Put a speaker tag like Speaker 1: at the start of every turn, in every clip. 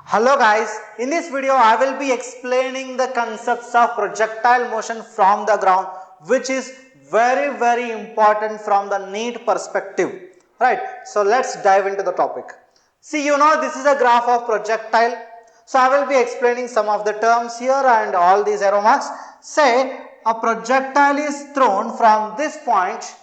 Speaker 1: Hello guys, in this video I will be explaining the concepts of projectile motion from the ground, which is very important from the NEET perspective. Right, so let's dive into the topic. See, this is a graph of projectile. So I will be explaining some of the terms here and all these arrow marks. Say a projectile is thrown from this point.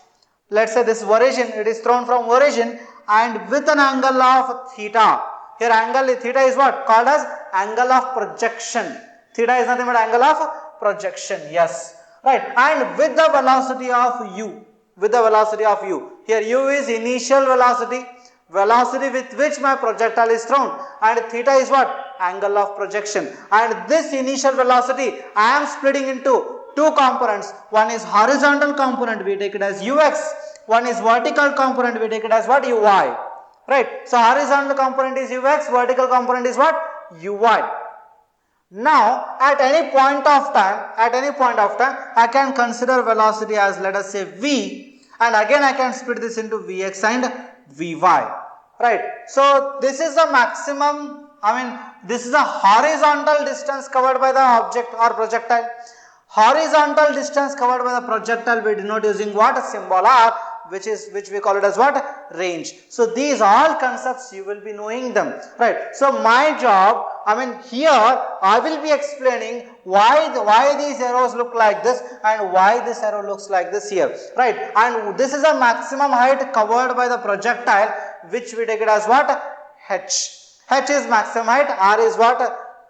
Speaker 1: Let's say this origin, it is thrown from origin and with an angle of theta. Here angle theta is what? Called as angle of projection. Theta is nothing but angle of projection. Yes. Right. And with the velocity of u. With the velocity of u. Here u is initial velocity. Velocity with which my projectile is thrown. And theta is what? Angle of projection. And this initial velocity I am splitting into two components. One is horizontal component, we take it as ux. One is vertical component, we take it as what? Uy. Right. So horizontal component is ux, vertical component is what? Uy. Now at any point of time, I can consider velocity as, let us say, v, and again I can split this into vx and vy. Right. So this is the maximum, this is a horizontal distance covered by the object or projectile. Horizontal distance covered by the projectile we denote using what? A symbol r, which we call it as what? Range. So these all concepts you will be knowing them. Right. So my job, here I will be explaining why these arrows look like this and why this arrow looks like this here. Right. And this is a maximum height covered by the projectile, which we take it as what? H. H is maximum height, R is what?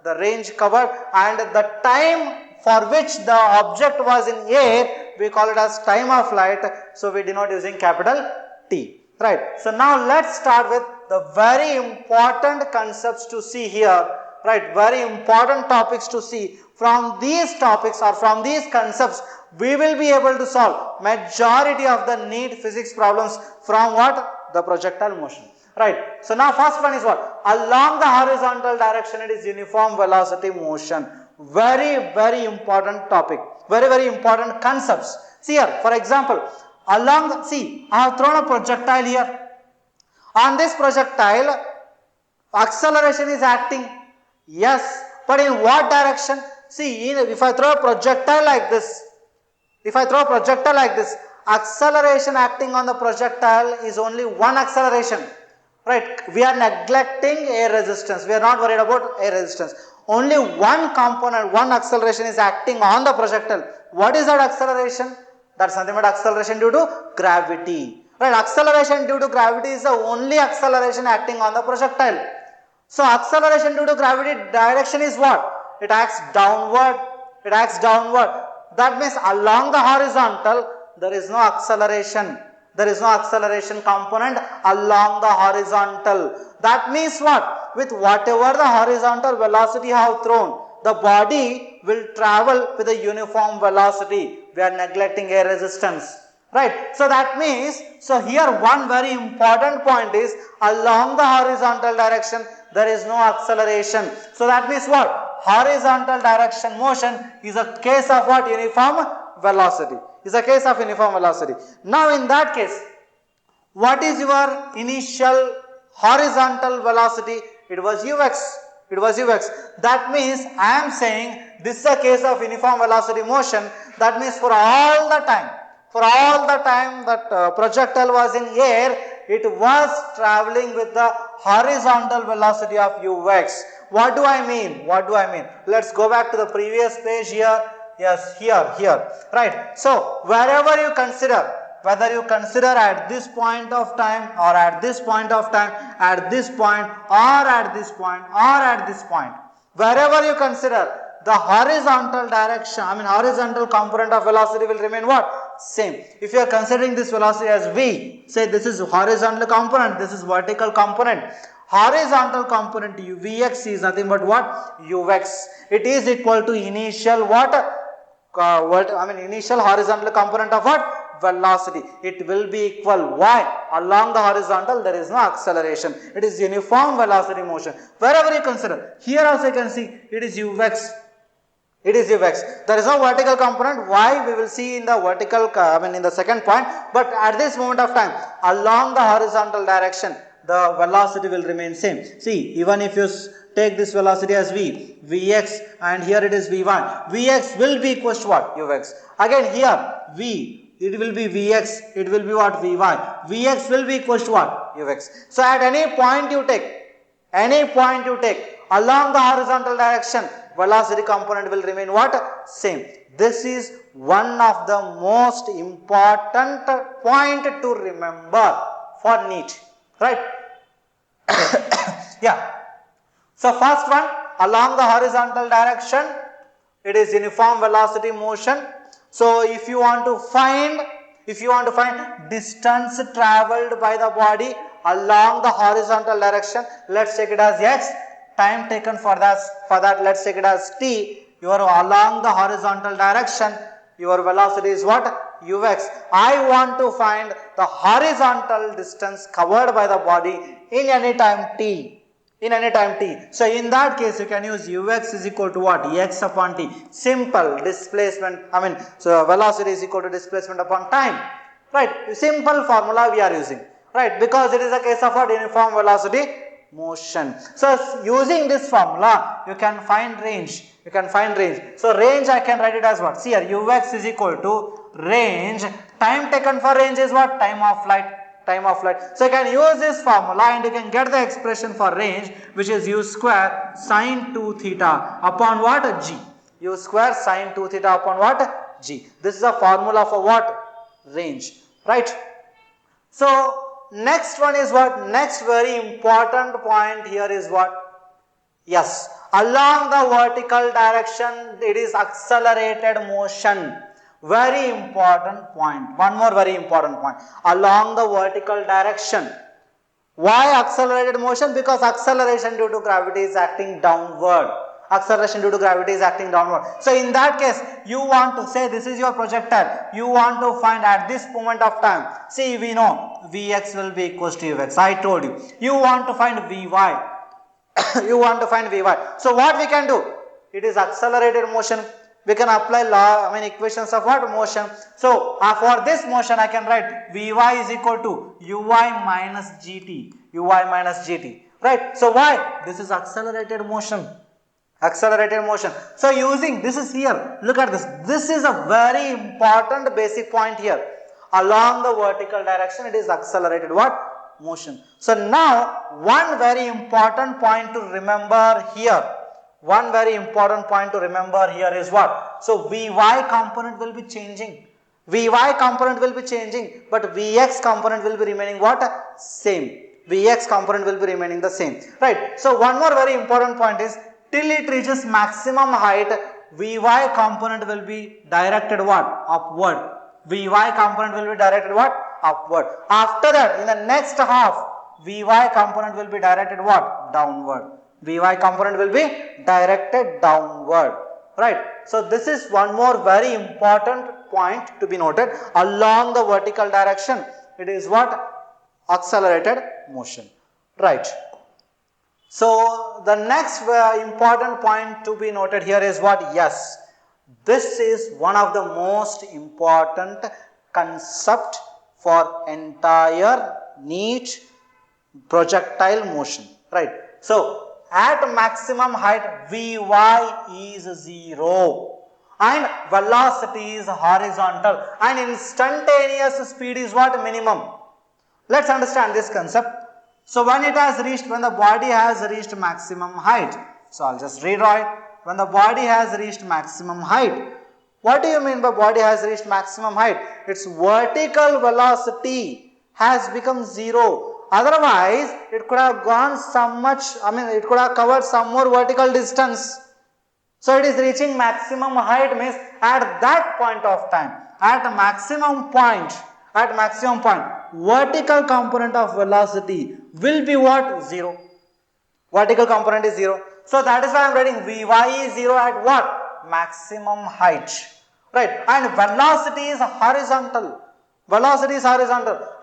Speaker 1: The range covered, and the time for which the object was in air, we call it as time of flight. So we denote using capital T. Right. So now let's start with the very important concepts to see here. Right. Very important topics to see. From these topics or from these concepts, we will be able to solve majority of the NEET physics problems from what? The projectile motion. Right. So now first one is what? Along the horizontal direction, it is uniform velocity motion. Very important topic. Very important concepts. See here, for example, I have thrown a projectile here. On this projectile, acceleration is acting. Yes, but in what direction? See, if I throw a projectile like this, acceleration acting on the projectile is only one acceleration. Right, we are neglecting air resistance. We are not worried about air resistance. Only one component, one acceleration is acting on the projectile. What is that acceleration? That's nothing but acceleration due to gravity. Right, acceleration due to gravity is the only acceleration acting on the projectile. So acceleration due to gravity direction is what? It acts downward. That means along the horizontal there is no acceleration. There is no acceleration component along the horizontal. That means what? With whatever the horizontal velocity you have thrown, the body will travel with a uniform velocity. We are neglecting air resistance. Right. So that means, so here one very important point is, along the horizontal direction there is no acceleration. So that means what? Horizontal direction motion is a case of what? Uniform velocity. Is a case of uniform velocity. Now in that case, what is your initial horizontal velocity? It was ux. That means I am saying this is a case of uniform velocity motion. That means for all the time that projectile was in air, it was traveling with the horizontal velocity of ux. What do I mean? Let's go back to the previous page here. Yes, here. Right. So wherever you consider, whether you consider at this point of time or at this point of time, at this point or at this point or at this point, wherever you consider, the horizontal direction, horizontal component of velocity will remain what? Same. If you are considering this velocity as v, say this is horizontal component, this is vertical component. Horizontal component vx is nothing but what? Ux. It is equal to initial what? Initial horizontal component of what? Velocity. It will be equal. Why? Along the horizontal there is no acceleration. It is uniform velocity motion. Wherever you consider, here also you can see it is ux. There is no vertical component. Why? We will see in the vertical, in the second point. But at this moment of time, along the horizontal direction, the velocity will remain same. See, even if you take this velocity as v, vx, and here it is vy. Vx will be equals to what? Ux. Again here v, it will be vx, it will be what? Vy. Vx will be equals to what? Ux. So at any point you take along the horizontal direction, velocity component will remain what? Same. This is one of the most important point to remember for NEET, right? Yeah. So first one, along the horizontal direction, it is uniform velocity motion. So if you want to find distance traveled by the body along the horizontal direction, let's take it as x. Time taken for that let's take it as t. You are along the horizontal direction, your velocity is what? Ux. I want to find the horizontal distance covered by the body in any time t. So in that case you can use Ux is equal to what? X upon t. Simple displacement, so velocity is equal to displacement upon time. Right? Simple formula we are using. Right? Because it is a case of what? Uniform velocity motion. So using this formula you can find range. So range I can write it as what? See here, Ux is equal to range. Time taken for range is what? Time of flight. So you can use this formula and you can get the expression for range, which is u square sine 2 theta upon what? G. U square sine 2 theta upon what? G. This is a formula for what? Range. Right? So next one is what? Next very important point here is what? Yes. Along the vertical direction, it is accelerated motion. Very important point. One more very important point. Along the vertical direction. Why accelerated motion? Because acceleration due to gravity is acting downward. So in that case, you want to say this is your projectile. You want to find at this moment of time. See, we know Vx will be equals to Ux. I told you. You want to find Vy. So what we can do? It is accelerated motion. We can apply equations of what? Motion. So for this motion I can write Vy is equal to Uy minus gt. Right? So why? This is accelerated motion. So using this is here. Look at this. This is a very important basic point here. Along the vertical direction it is accelerated what? Motion. So now one very important point to remember here. Is what? So Vy component will be changing. But Vx component will be remaining what? Same. Right. So one more very important point is till it reaches maximum height, Vy component will be directed what? Upward. After that, in the next half, Vy component will be directed what? Downward. Right. So this is one more very important point to be noted. Along the vertical direction, it is what? Accelerated motion. Right. So the next important point to be noted here is what? Yes. This is one of the most important concept for entire NEET projectile motion. Right. So at maximum height Vy is 0 and velocity is horizontal and instantaneous speed is what? Minimum. Let's understand this concept. So when the body has reached maximum height, so I'll just redraw it. When the body has reached maximum height, what do you mean by body has reached maximum height? Its vertical velocity has become 0. Otherwise, it could have gone it could have covered some more vertical distance. So it is reaching maximum height means at that point of time, at maximum point, vertical component of velocity will be what? 0. Vertical component is 0. So that is why I am writing Vy is 0 at what? Maximum height. Right. And velocity is horizontal. I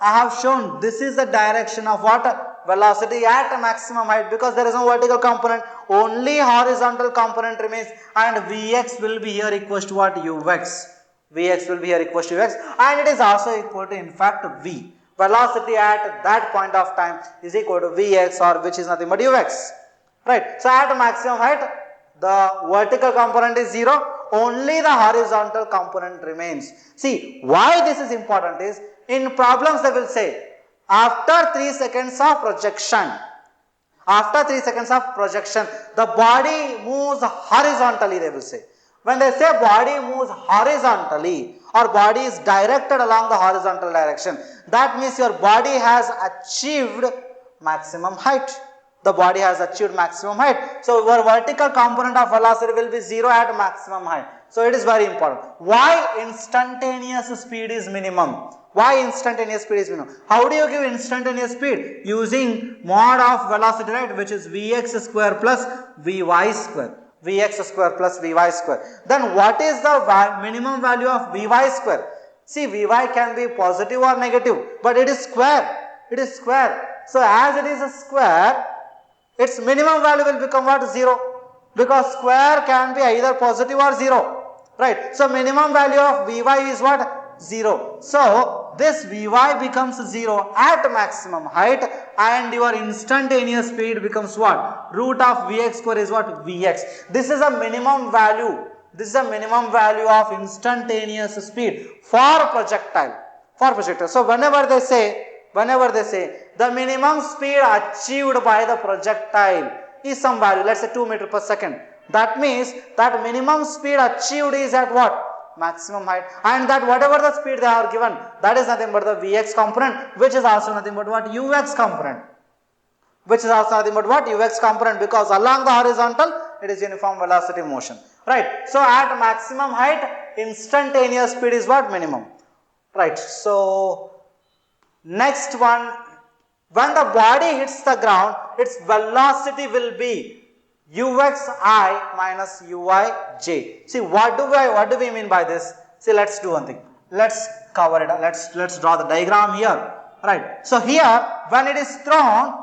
Speaker 1: have shown this is the direction of what? Velocity at maximum height, because there is no vertical component, only horizontal component remains, and Vx will be here equals to what? Ux. And it is also equal to, in fact, V. Velocity at that point of time is equal to Vx, or which is nothing but Ux. right? So at maximum height, the vertical component is 0, only the horizontal component remains. See, why this is important is, in problems they will say, after 3 seconds of projection, the body moves horizontally, they will say. When they say body moves horizontally or body is directed along the horizontal direction, that means your body has achieved maximum height. The body has achieved maximum height. So your vertical component of velocity will be 0 at maximum height. So it is very important. Why instantaneous speed is minimum? Why instantaneous speed is minimum? How do you give instantaneous speed? Using mod of velocity, right, which is Vx square plus Vy square. Vx square plus Vy square. Then what is the minimum value of Vy square? See, Vy can be positive or negative, but it is square. It is square. So as it is a square, its minimum value will become what? 0. Because square can be either positive or 0. Right. So minimum value of Vy is what? 0. So this Vy becomes 0 at maximum height, and your instantaneous speed becomes what? Root of Vx square is what? Vx. This is a minimum value. This is a minimum value of instantaneous speed for projectile. So whenever they say the minimum speed achieved by the projectile is some value, let's say 2 meters per second. That means that minimum speed achieved is at what? Maximum height, and that whatever the speed they are given, that is nothing but the Vx component, which is also nothing but what? Ux component. Because along the horizontal it is uniform velocity motion, right? So at maximum height, instantaneous speed is what? Minimum, right? So next one, when the body hits the ground, its velocity will be uxi minus uij. See, what do we mean by this? See, let's do one thing. Let's cover it. Let's draw the diagram here. Right. So here, when it is thrown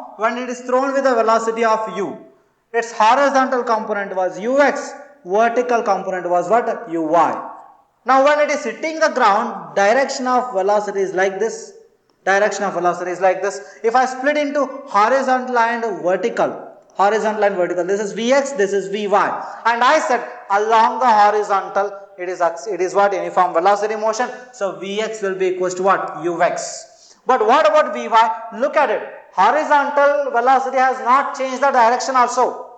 Speaker 1: with the velocity of u, its horizontal component was ux, vertical component was what? Uy. Now when it is hitting the ground, direction of velocity is like this. If I split into horizontal and vertical, this is Vx, this is Vy, and I said along the horizontal it is what? Uniform velocity motion. So Vx will be equals to what? Ux. But what about Vy? Look at it. Horizontal velocity has not changed the direction also,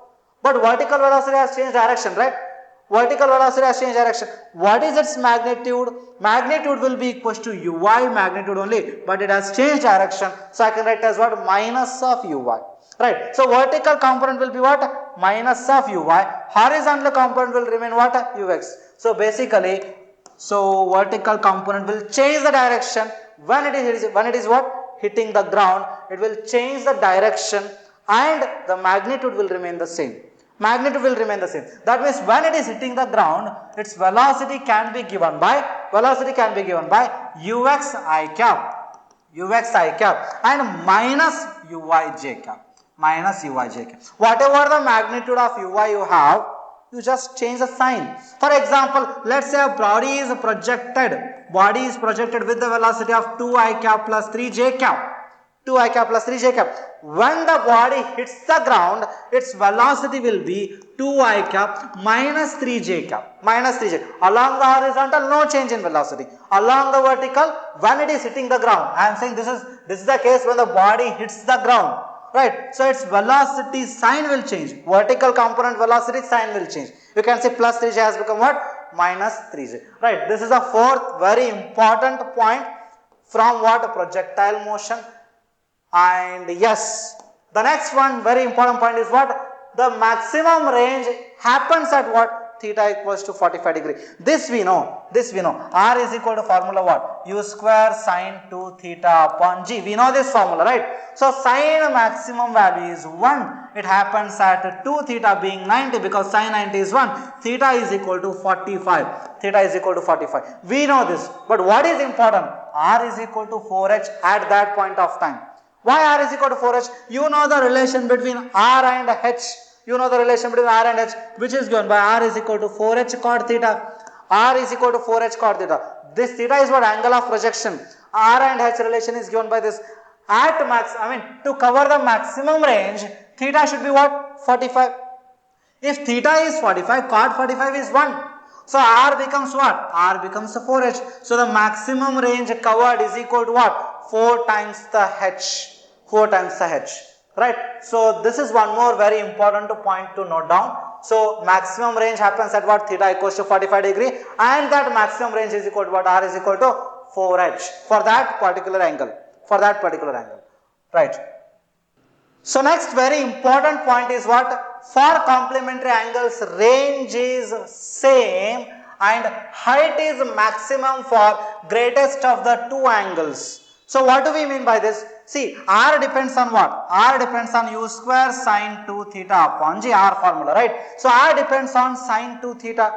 Speaker 1: but vertical velocity has changed direction, right? What is its magnitude? Magnitude will be equals to Uy magnitude only, but it has changed direction. So I can write as what? Minus of Uy. Right. So vertical component will be what? Minus of Uy. Horizontal component will remain what? Ux. So basically, vertical component will change the direction when it is what? Hitting the ground. It will change the direction, and the magnitude will remain the same. That means when it is hitting the ground, its velocity can be given by uxi cap and minus uij cap. Whatever the magnitude of uy you have, you just change the sign. For example, let's say a body is projected with the velocity of 2i cap plus 3j cap. When the body hits the ground, its velocity will be 2i cap minus 3j cap. Along the horizontal, no change in velocity. Along the vertical, when it is hitting the ground, I am saying this is the case when the body hits the ground, right? So its velocity sign will change. Vertical component velocity sign will change. You can say plus 3j has become what? Minus 3j. Right. This is the fourth very important point from what? Projectile motion. And yes, the next one very important point is what? The maximum range happens at what? Theta equals to 45 degree. This we know. R is equal to formula what? U square sine 2 theta upon G. We know this formula, right? So sine maximum value is 1. It happens at 2 theta being 90, because sine 90 is 1. Theta is equal to 45. We know this. But what is important? R is equal to 4h at that point of time. Why R is equal to 4h? You know the relation between R and H. Which is given by R is equal to 4h cot theta. This theta is what? Angle of projection. R and H relation is given by this. to cover the maximum range, theta should be what? 45. If theta is 45, cot 45 is 1. So R becomes what? R becomes 4h. So the maximum range covered is equal to what? 4 times the h. 4 times the h. Right? So this is one more very important point to note down. So maximum range happens at what? Theta equals to 45 degree, and that maximum range is equal to what? R is equal to 4h for that particular angle. For that particular angle. Right? So next very important point is what? For complementary angles, range is same and height is maximum for greatest of the two angles. So what do we mean by this? See, R depends on what? R depends on u square sine 2 theta upon g, R formula, right? So R depends on sine 2 theta,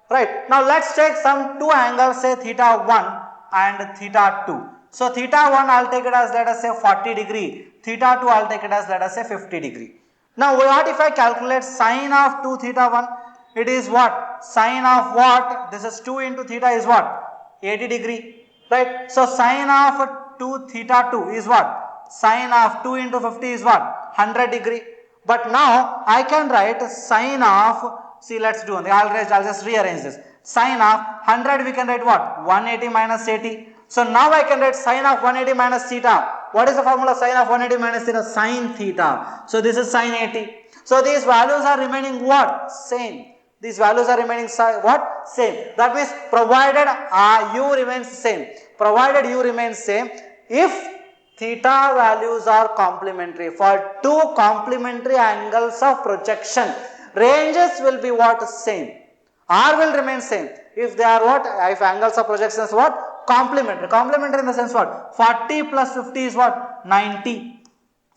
Speaker 1: right? Now let's take some two angles, say theta 1 and theta 2. So theta 1 I'll take it as, let us say, 40 degree. Theta 2 I'll take it as, let us say, 50 degree. Now what if I calculate sine of 2 theta 1? It is what? Sine of what? This is 2 into theta is what? 80 degree. Right? So sine of 2 theta 2 is what? Sine of 2 into 50 is what? 100 degree. But now I can write sine of, see, let's do it. I'll just rearrange this. Sine of 100 we can write what? 180 minus 80. So now I can write sine of 180 minus theta. What is the formula? Sine of 180 minus theta? Sine theta. So this is sine 80. So these values are remaining what? Same. These values are remaining what? Same. That means provided u remains same. Provided u remains same, if theta values are complementary for two complementary angles of projection, ranges will be what? Same. R will remain same. If they are what? If angles of projections what? Complementary. Complementary in the sense what? 40 plus 50 is what? 90.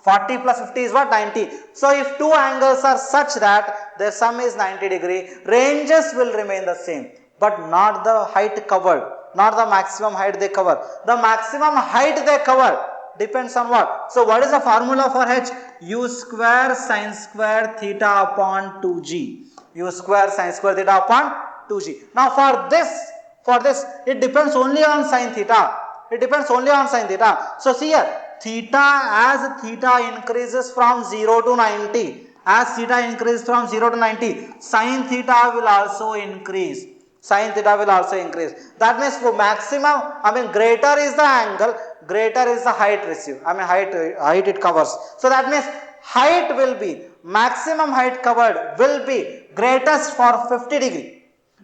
Speaker 1: 40 plus 50 is what? 90. So if two angles are such that their sum is 90 degree, ranges will remain the same, but not the height covered, not the maximum height they cover. The maximum height they cover depends on what? So what is the formula for h? U square sine square theta upon 2g. U square sine square theta upon 2g. Now for this, it depends only on sine theta. It depends only on sine theta. So see here, as theta increases from 0 to 90, as theta increases from 0 to 90, sine theta will also increase. Sine theta will also increase. That means for maximum, greater is the angle, greater is the height received. Height it covers. So that means height will be, maximum height covered will be greatest for 50 degree.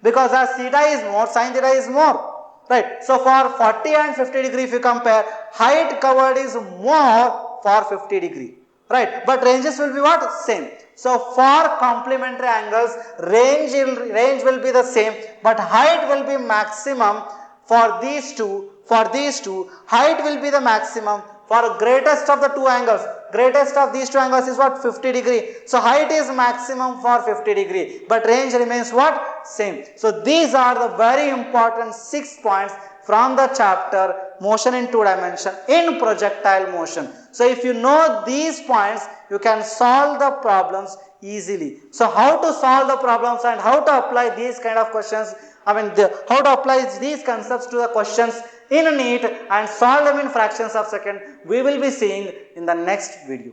Speaker 1: Because as theta is more, sine theta is more. Right. So for 40 and 50 degree, if you compare, height covered is more for 50 degree. Right. But ranges will be what? Same. So for complementary angles, range will be the same, but height will be maximum for these two. For these two, height will be the maximum for greatest of the two angles. Greatest of these two angles is what? 50 degree. So height is maximum for 50 degree, but range remains what? Same. So these are the very important 6 points from the chapter motion in 2 dimension in projectile motion. So if you know these points, you can solve the problems easily. So how to solve the problems and how to apply these kind of questions, how to apply these concepts to the questions in NEET and solve them in fractions of second, we will be seeing in the next video.